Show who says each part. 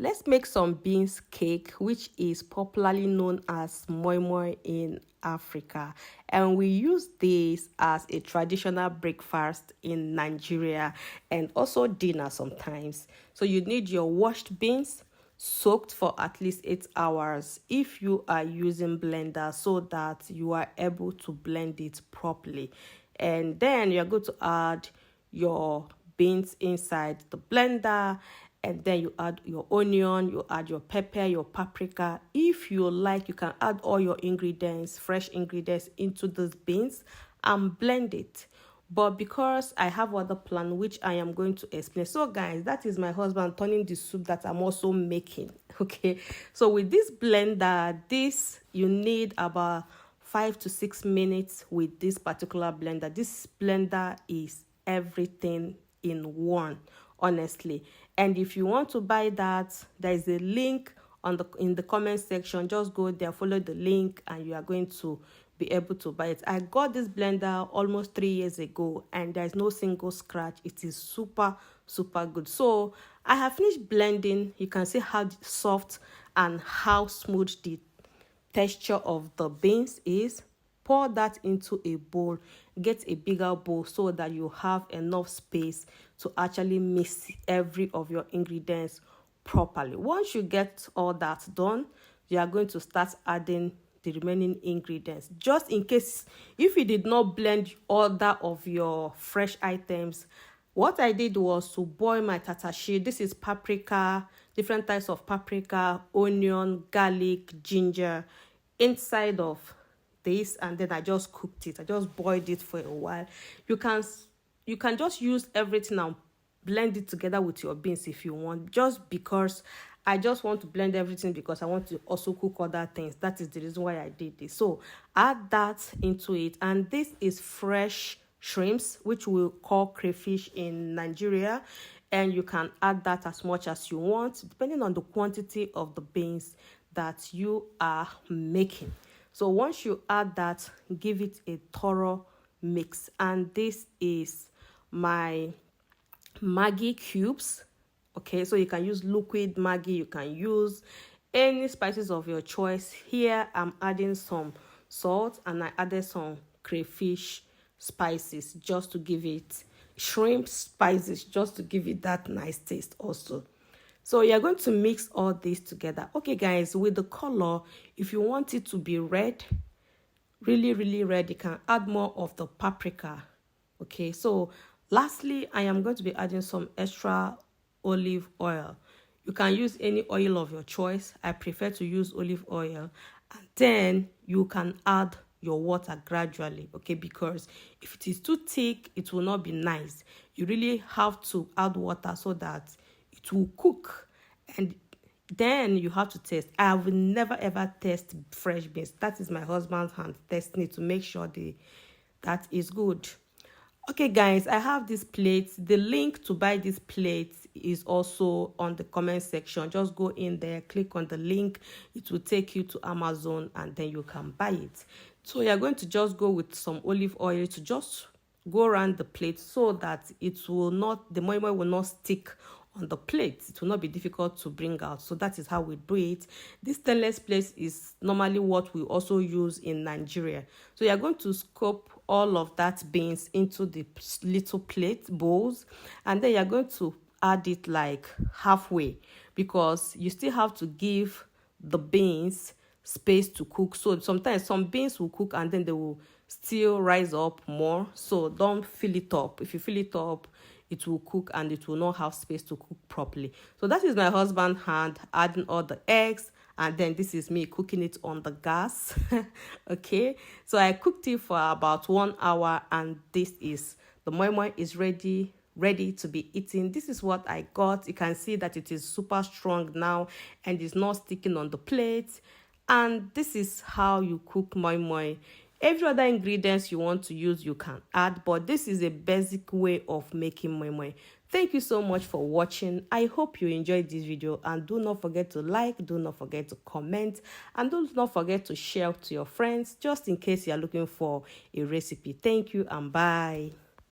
Speaker 1: Let's make some beans cake, which is popularly known as moi moi in Africa. And we use this as a traditional breakfast in Nigeria and also dinner sometimes. So you need your washed beans soaked for at least 8 hours if you are using blender, so that you are able to blend it properly. And then you're going to add your beans inside the blender, and then you add your onion, you add your pepper, your paprika. If you like, you can add all your ingredients, fresh ingredients, into those beans and blend it. But because I have other plan which I am going to explain, so guys, that is my husband turning the soup that I'm also making. Okay, so with this blender, this you need about 5 to 6 minutes with this particular blender. This blender is everything in one, honestly. And if you want to buy that, there is a link in the comment section. Just go there, follow the link, and you are going to be able to buy it. I got this blender almost 3 years ago, and there is no single scratch. It is super good. So I have finished blending. You can see how soft and how smooth the texture of the beans is. Pour that into a bowl. Get a bigger bowl so that you have enough space to actually mix every of your ingredients properly. Once you get all that done, you are going to start adding the remaining ingredients. Just in case if you did not blend all that of your fresh items, what I did was to boil my tatashi. This is paprika, different types of paprika, onion, garlic, ginger inside of this, and then I just cooked it. I just boiled it for a while. You can just use everything and blend it together with your beans if you want, just because I just want to blend everything because I want to also cook other things. That is the reason why I did this. So add that into it, and this is fresh shrimps, which we call crayfish in Nigeria, and you can add that as much as you want depending on the quantity of the beans that you are making. So once you add that, give it a thorough mix. And this is my Maggi cubes. Okay, so you can use liquid Maggi, you can use any spices of your choice. Here I'm adding some salt, and I added some crayfish spices just to give it, shrimp spices just to give it that nice taste also. So you're going to mix all this together. Okay guys, with the color, if you want it to be red, really red, you can add more of the paprika. Okay, so lastly, I am going to be adding some extra olive oil. You can use any oil of your choice. I prefer to use olive oil. And then you can add your water gradually, okay, because if it is too thick, it will not be nice. You really have to add water so that it will cook. And then you have to taste. I will never ever test fresh beans. That is my husband's hand testing it to make sure that is good. Okay guys, I have this plate. The link to buy this plate is also on the comment section. Just go in there, click on the link. It will take you to Amazon, and then you can buy it. So you're going to just go with some olive oil to just go around the plate so that the moi moi will not stick on the plate. It will not be difficult to bring out. So that is how we do it. This stainless plate is normally what we also use in Nigeria. So you're going to scoop all of that beans into the little plate bowls, and then you're going to add it like halfway, because you still have to give the beans space to cook. So sometimes some beans will cook and then they will still rise up more. So don't fill it up. If you fill it up, it will cook and it will not have space to cook properly. So that is my husband's hand adding all the eggs, and then this is me cooking it on the gas. Okay, so I cooked it for about 1 hour, and this is the moi moi is ready to be eaten. This is what I got. You can see that it is super strong now and it's not sticking on the plate. And this is how you cook moi moi. Every other ingredients you want to use, you can add, but this is a basic way of making moi moi. Thank you so much for watching. I hope you enjoyed this video, and do not forget to like, do not forget to comment, and do not forget to share to your friends just in case you are looking for a recipe. Thank you and bye.